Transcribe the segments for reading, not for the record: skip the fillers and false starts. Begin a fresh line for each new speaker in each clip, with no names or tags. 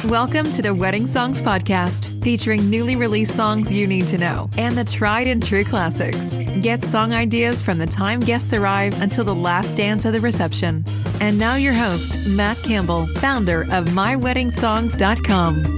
Welcome to the Wedding Songs Podcast, featuring newly released songs you need to know and the tried and true classics. Get song ideas from the time guests arrive until the last dance of the reception. And now your host, Matt Campbell, founder of MyWeddingSongs.com.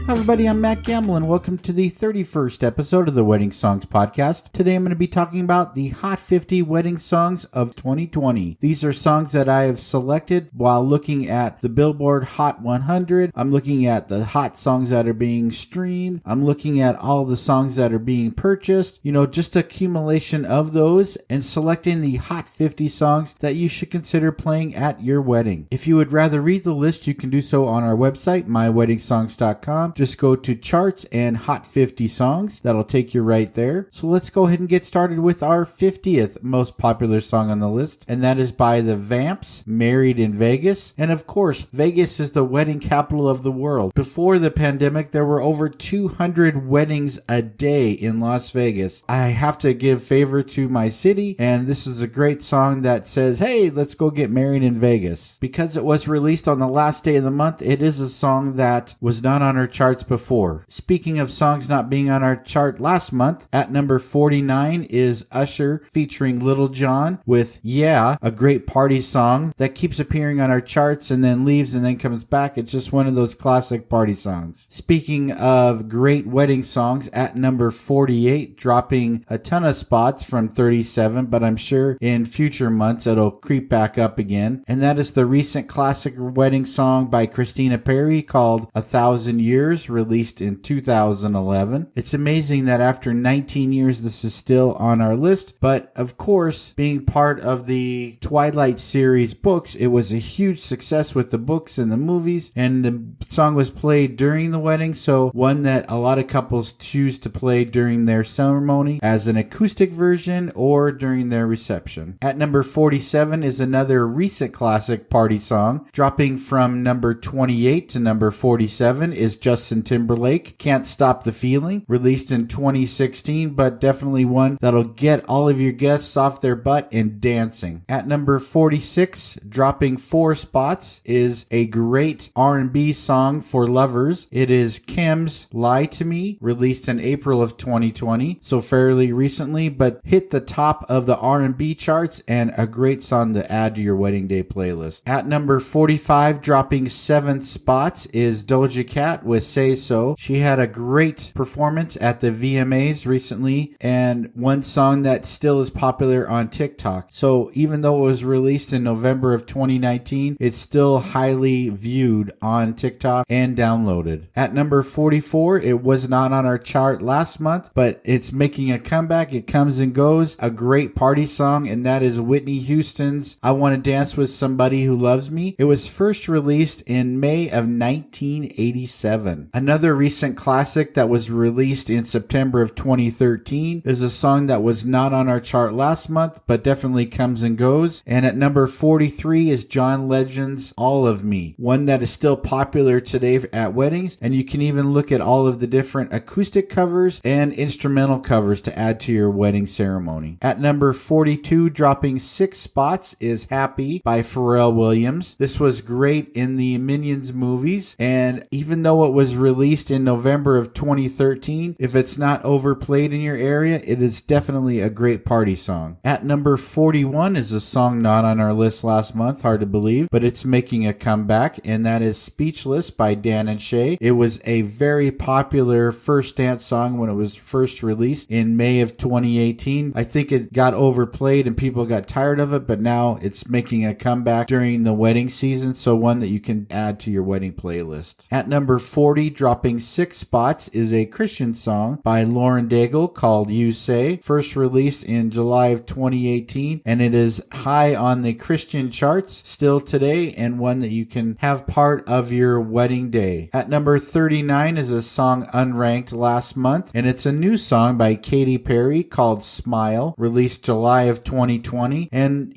Hi everybody, I'm Matt Campbell and welcome to the 31st episode of the Wedding Songs Podcast. Today I'm going to be talking about the Hot 50 Wedding Songs of 2020. These are songs that I have selected while looking at the Billboard Hot 100. I'm looking at the hot songs that are being streamed. I'm looking at all the songs that are being purchased. Just accumulation of those and selecting the Hot 50 songs that you should consider playing at your wedding. If you would rather read the list, you can do so on our website, MyWeddingSongs.com. Just go to charts and Hot 50 songs. That'll take you right there. So let's go ahead and get started with our 50th most popular song on the list. And that is by the Vamps, Married in Vegas. And of course, Vegas is the wedding capital of the world. Before the pandemic, there were over 200 weddings a day in Las Vegas. I have to give favor to my city. And this is a great song that says, hey, let's go get married in Vegas. Because it was released on the last day of the month, it is a song that was not on our charts before. Speaking of songs not being on our chart last month, at number 49 is Usher featuring Lil Jon with Yeah, a great party song that keeps appearing on our charts and then leaves and then comes back. It's just one of those classic party songs. Speaking of great wedding songs, at number 48, dropping a ton of spots from 37, but I'm sure in future months it'll creep back up again. And that is the recent classic wedding song by Christina Perri called 1,000 Years, released in 2011. It's amazing that after 19 years this is still on our list, but of course, being part of the Twilight series books, it was a huge success with the books and the movies, and the song was played during the wedding, so one that a lot of couples choose to play during their ceremony as an acoustic version or during their reception. At number 47 is another recent classic party song. Dropping from number 28 to number 47 is Justin Timberlake, Can't Stop the Feeling, released in 2016, but definitely one that'll get all of your guests off their butt and dancing. At number 46, dropping 4 spots, is a great R&B song for lovers. It is Kim's Lie to Me, released in April of 2020, so fairly recently, but hit the top of the R&B charts and a great song to add to your wedding day playlist. At number 45, dropping 7 spots, is Doja Cat with Say So. She had a great performance at the VMAs recently and one song that still is popular on TikTok. So even though it was released in November of 2019, it's still highly viewed on TikTok and downloaded. At number 44, it was not on our chart last month, but it's making a comeback. It comes and goes. A great party song, and that is Whitney Houston's I Want to Dance with Somebody Who Loves Me. It was first released in May of 1987. Another recent classic that was released in September of 2013 is a song that was not on our chart last month, but definitely comes and goes. And at number 43 is John Legend's All of Me, one that is still popular today at weddings. And you can even look at all of the different acoustic covers and instrumental covers to add to your wedding ceremony. At number 42, dropping 6 spots, is Happy by Pharrell Williams. This was great in the Minions movies, and even though it was released in November of 2013, if it's not overplayed in your area, it is definitely a great party song. At number 41 is a song not on our list last month, hard to believe, but it's making a comeback, and that is Speechless by Dan and Shay. It was a very popular first dance song when it was first released in May of 2018. I think it got overplayed and people got tired of it, but now it's making a comeback during the wedding season, so one that you can add to your wedding playlist. At number 40, dropping 6 spots, is a Christian song by Lauren Daigle called You Say, first released in July of 2018, and it is high on the Christian charts still today, and one that you can have part of your wedding day. At number 39 is a song unranked last month, and it's a new song by Katy Perry called Smile, released July of 2020. And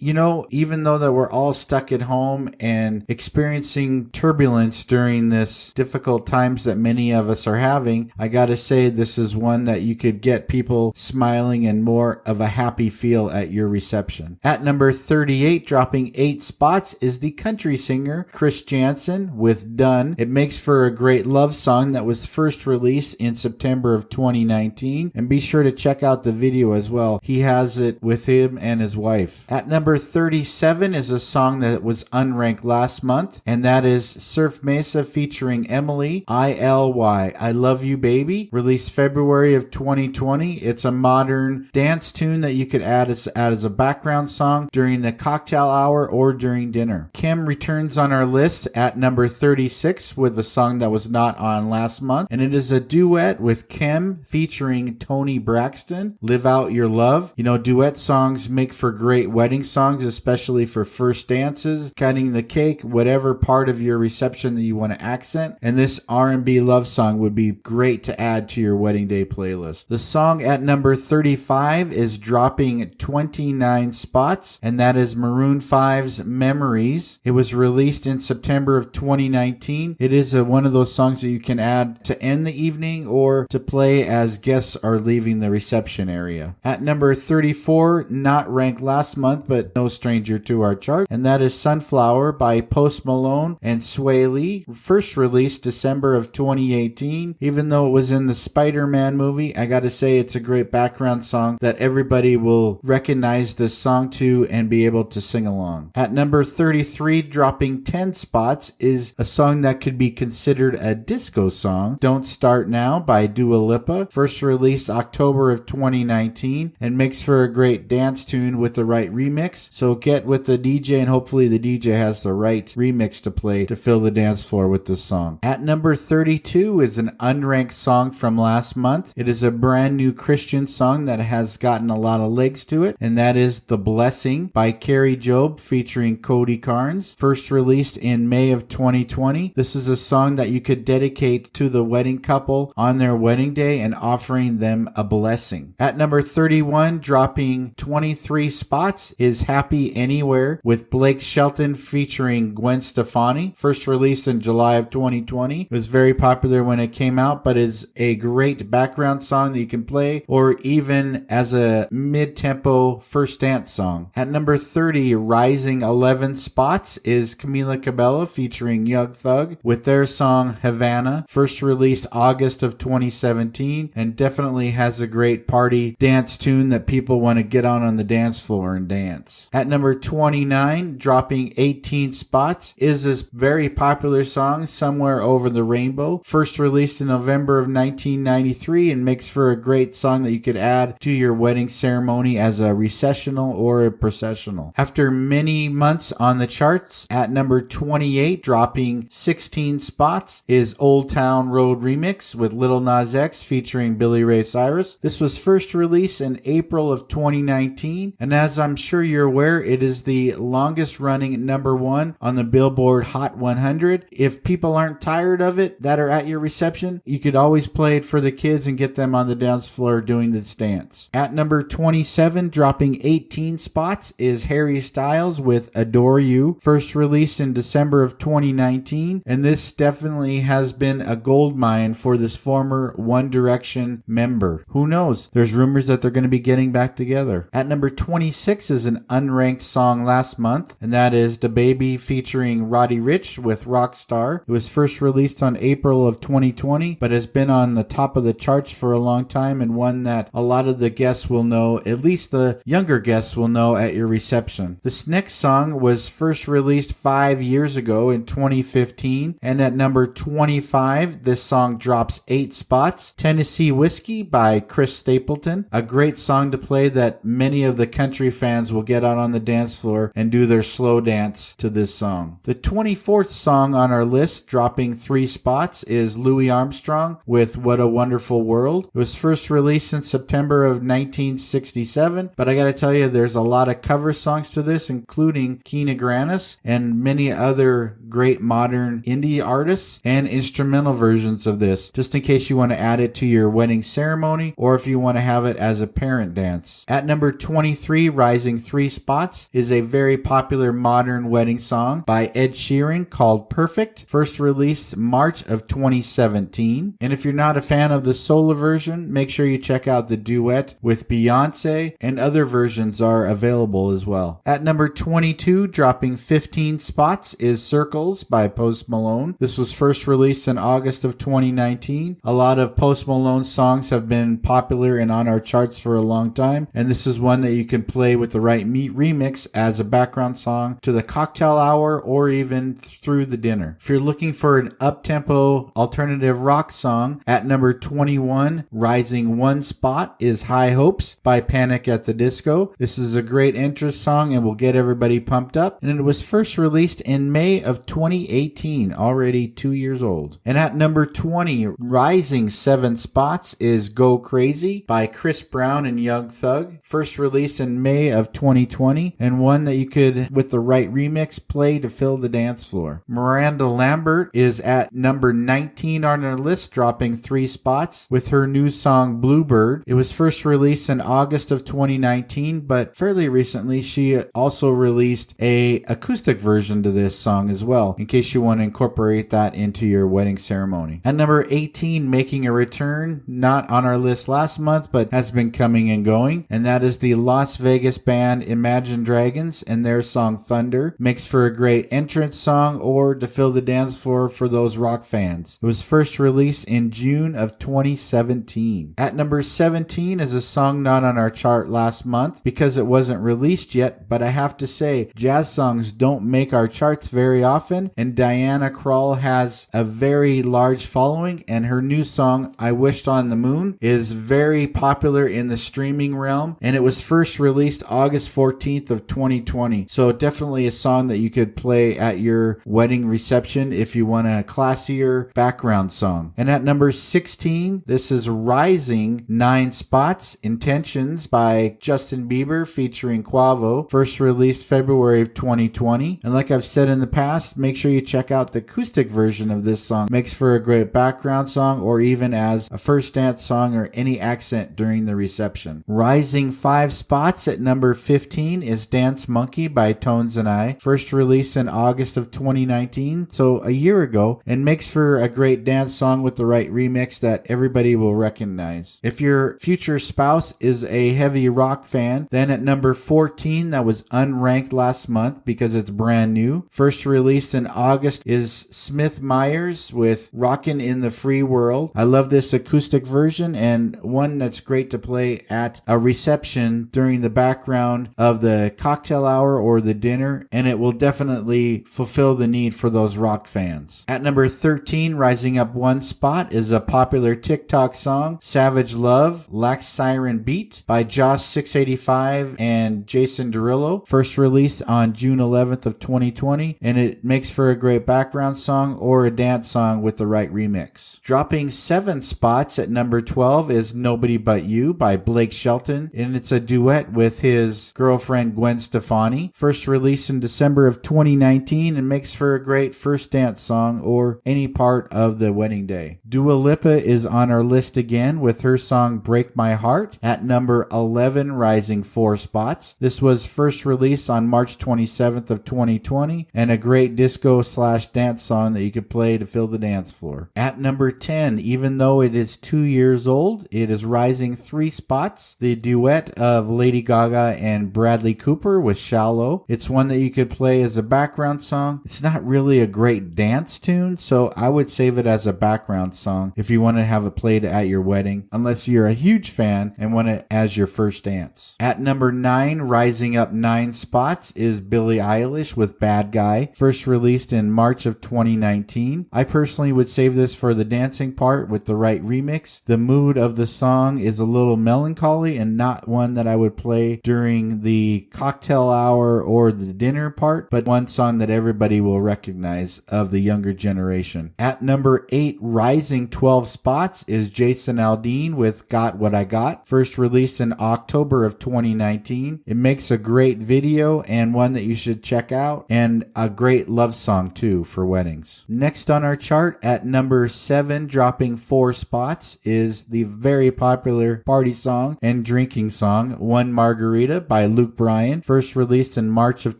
even though that we're all stuck at home and experiencing turbulence during this difficult time times that many of us are having, I gotta say this is one that you could get people smiling and more of a happy feel at your reception. At number 38, dropping 8 spots, is the country singer Chris Janson with Done. It makes for a great love song that was first released in September of 2019, and be sure to check out the video as well. He has it with him and his wife. At number 37 is a song that was unranked last month, and that is Surf Mesa featuring Emily, ILY, I Love You Baby, released February of 2020. It's a modern dance tune that you could add as a background song during the cocktail hour or during dinner. Kim returns on our list at number 36 with a song that was not on last month, and it is a duet with Kim featuring Toni Braxton, Live Out Your Love. You know, duet songs make for great wedding songs, especially for first dances, cutting the cake, whatever part of your reception that you want to accent, and this R&B love song would be great to add to your wedding day playlist. The song at number 35 is dropping 29 spots, and that is Maroon 5's Memories. It was released in September of 2019. It is one of those songs that you can add to end the evening or to play as guests are leaving the reception area. At number 34, not ranked last month, but no stranger to our chart, and that is Sunflower by Post Malone and Sway Lee, first released December of 2018. Even though it was in the Spider-Man movie, I gotta say it's a great background song that everybody will recognize this song to and be able to sing along. At number 33, dropping 10 spots, is a song that could be considered a disco song, Don't Start Now by Dua Lipa, first released October of 2019, and makes for a great dance tune with the right remix. So get with the DJ, and hopefully the DJ has the right remix to play to fill the dance floor with this song. At number 32 is an unranked song from last month. It is a brand new Christian song that has gotten a lot of legs to it, and that is The Blessing by Carrie Job featuring Cody Carnes, first released in May of 2020. This is a song that you could dedicate to the wedding couple on their wedding day and offering them a blessing. At number 31, dropping 23 spots, is Happy Anywhere with Blake Shelton featuring Gwen Stefani, first released in July of 2020. It was very popular when it came out, but is a great background song that you can play or even as a mid-tempo first dance song. At number 30, rising 11 spots, is Camila Cabello featuring Young Thug with their song Havana, first released August of 2017, and definitely has a great party dance tune that people want to get on the dance floor and dance. At number 29, dropping 18 spots, is this very popular song Somewhere Over the Rainbow, first released in November of 1993, and makes for a great song that you could add to your wedding ceremony as a recessional or a processional. After many months on the charts, at number 28, dropping 16 spots, is Old Town Road Remix with Lil Nas X featuring Billy Ray Cyrus. This was first released in April of 2019, and as I'm sure you're aware, it is the longest running number one on the Billboard Hot 100. If people aren't tired of it that are at your reception, you could always play it for the kids and get them on the dance floor doing this dance. At number 27, dropping 18 spots, is Harry Styles with Adore You, first released in December of 2019, and this definitely has been a gold mine for this former One Direction member. Who knows? There's rumors that they're going to be getting back together. At number 26 is an unranked song last month, and that is DaBaby featuring Roddy Ricch with Rockstar. It was first released on April of 2020, but has been on the top of the charts for a long time, and one that a lot of the guests will know, at least the younger guests will know at your reception. This next song was first released 5 years ago in 2015, and at number 25, this song drops 8 spots. Tennessee Whiskey by Chris Stapleton, a great song to play that many of the country fans will get out on the dance floor and do their slow dance to this song. The 24th song on our list, dropping 3 spots, is Louis Armstrong with What a Wonderful World. It was first released in September of 1967, but I gotta tell you, there's a lot of cover songs to this, including Keena Grannis and many other great modern indie artists and instrumental versions of this, just in case you want to add it to your wedding ceremony or if you want to have it as a parent dance. At number 23, rising 3 spots, is a very popular modern wedding song by Ed Sheeran called Perfect, first released March March of 2017. And if you're not a fan of the solo version, make sure you check out the duet with Beyonce, and other versions are available as well. At number 22, dropping 15 spots, is Circles by Post Malone. This was first released in August of 2019. A lot of Post Malone songs have been popular and on our charts for a long time, and this is one that you can play with the right remix as a background song to the cocktail hour or even through the dinner. If you're looking for an up-tempo alternative rock song, at number 21, rising one spot, is High Hopes by Panic at the Disco. This is a great entrance song and will get everybody pumped up, and it was first released in May of 2018, already 2 years old. And at number 20, rising 7 spots, is Go Crazy by Chris Brown and Young Thug, first released in May of 2020, and one that you could, with the right remix, play to fill the dance floor. Miranda Lambert is at number 19 on our list, dropping 3 spots with her new song Bluebird. It was first released in August of 2019, but fairly recently she also released a acoustic version to this song as well, in case you want to incorporate that into your wedding ceremony. At number 18, making a return, not on our list last month, but has been coming and going, and that is the Las Vegas band Imagine Dragons and their song Thunder. Makes for a great entrance song or to fill the dance floor for those rock fans. It was first released in June of 2017. At number 17 is a song not on our chart last month because it wasn't released yet, but I have to say, jazz songs don't make our charts very often, and Diana Krall has a very large following, and her new song I Wished on the Moon is very popular in the streaming realm, and it was first released August 14th of 2020. So definitely a song that you could play at your wedding reception if you want a classier background song. And at number 16, this is rising 9 spots, Intentions by Justin Bieber featuring Quavo, first released February of 2020. And like I've said in the past, make sure you check out the acoustic version of this song. Makes for a great background song or even as a first dance song or any accent during the reception. Rising 5 spots at number 15 is Dance Monkey by Tones and I, first released in August of 2019, so a year ago, and makes for a great dance song with the right remix that everybody will recognize. If your future spouse is a heavy rock fan, then at number 14, that was unranked last month because it's brand new, first released in August, is Smith Myers with Rockin' in the Free World. I love this acoustic version and one that's great to play at a reception during the background of the cocktail hour or the dinner, and it will definitely fulfill the need for those rock fans. At number 13, rising up 1 spot, is a popular TikTok song, Savage Love, Lax Siren Beat by Josh685 and Jason Derulo, first released on June 11th of 2020, and it makes for a great background song or a dance song with the right remix. Dropping 7 spots at number 12 is Nobody But You by Blake Shelton, and it's a duet with his girlfriend Gwen Stefani, first released in December of 2019, and makes for a great first dance song or any part of the wedding day. Dua Lipa is on our list again with her song Break My Heart at number 11, rising 4 spots. This was first released on March 27th of 2020 and a great disco / dance song that you could play to fill the dance floor. At number 10, even though it is 2 years old, it is rising 3 spots. The duet of Lady Gaga and Bradley Cooper with Shallow. It's one that you could play as a background song. It's not really a great dance tune, so I would save it as a background song if you want to have it played at your wedding, unless you're a huge fan and want it as your first dance. At number 9, rising up 9 spots, is Billie Eilish with Bad Guy, first released in March of 2019. I personally would save this for the dancing part with the right remix. The mood of the song is a little melancholy and not one that I would play during the cocktail hour or the dinner part, but one song that everybody will recognize of the younger generation. At number 8, rising 12 spots, is Jason Aldean with Got What I Got, first released in October of 2019. It makes a great video and one that you should check out, and a great love song too for weddings. Next on our chart at number 7, dropping 4 spots, is the very popular party song and drinking song One Margarita by Luke Bryan, first released in March of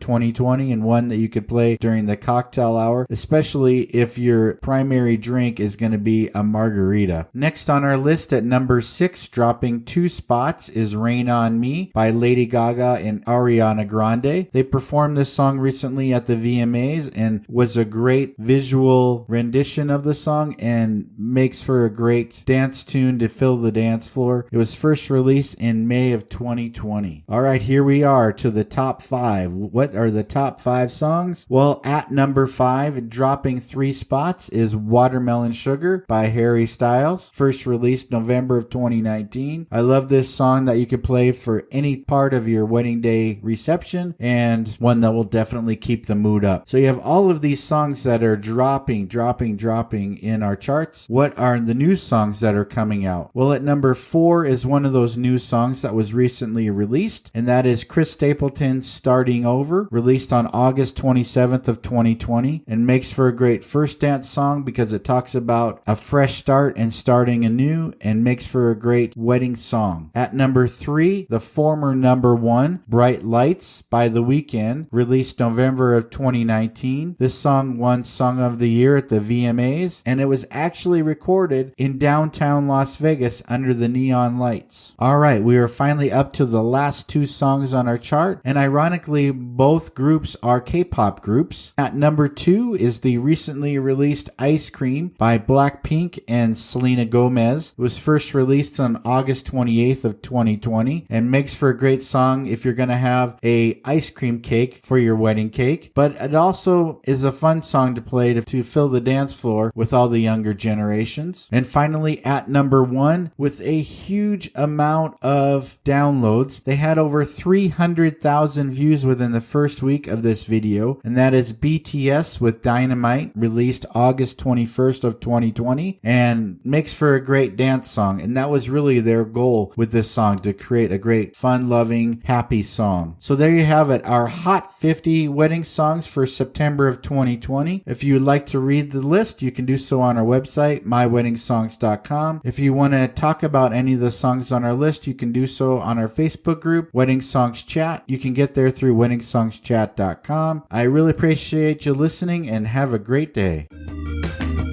2020, and one that you could play during the cocktail hour, especially if you're your primary drink is going to be a margarita. Next on our list at number 6, dropping 2 spots, is Rain on Me by Lady Gaga and Ariana Grande. They performed this song recently at the VMAs and was a great visual rendition of the song and makes for a great dance tune to fill the dance floor. It was first released in May of 2020. All right, here we are to the top 5. What are the top 5 songs? Well, at number 5, dropping 3 spots, is Watermelon Sugar by Harry Styles, first released November of 2019. I love this song that you could play for any part of your wedding day reception, and one that will definitely keep the mood up. So you have all of these songs that are dropping in our charts. What are the new songs that are coming out? Well, at number 4 is one of those new songs that was recently released, and that is Chris Stapleton's Starting Over, released on August 27th of 2020, and makes for a great first dance song because it talks about a fresh start and starting anew, and makes for a great wedding song. At number 3, the former number 1, Bright Lights by The Weeknd, released November of 2019. This song won Song of the Year at the VMAs, and it was actually recorded in downtown Las Vegas under the neon lights. Alright, we are finally up to the last 2 songs on our chart, and ironically, both groups are K-pop groups. At number 2 is the recently released Ice Cream by BLACKPINK and Selena Gomez. It was first released on August 28th of 2020 and makes for a great song if you're going to have a ice cream cake for your wedding cake, but it also is a fun song to play to fill the dance floor with all the younger generations. And finally, at number 1, with a huge amount of downloads, they had over 300,000 views within the first week of this video, and that is BTS with Dynamite, released August 21st of 2020, and makes for a great dance song. And that was really their goal with this song, to create a great fun-loving, happy song. So there you have it, our Hot 50 wedding songs for September of 2020. If you would like to read the list, you can do so on our website, myweddingsongs.com. If you want to talk about any of the songs on our list, you can do so on our Facebook group, Wedding Songs Chat. You can get there through weddingSongsChat.com. I really appreciate you listening, and have a great day.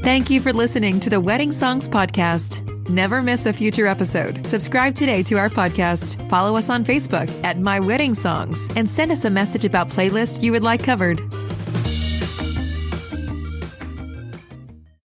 Thank you for listening to the Wedding Songs Podcast. Never miss a future episode. Subscribe today to our podcast. Follow us on Facebook at My Wedding Songs and send us a message about playlists you would like covered.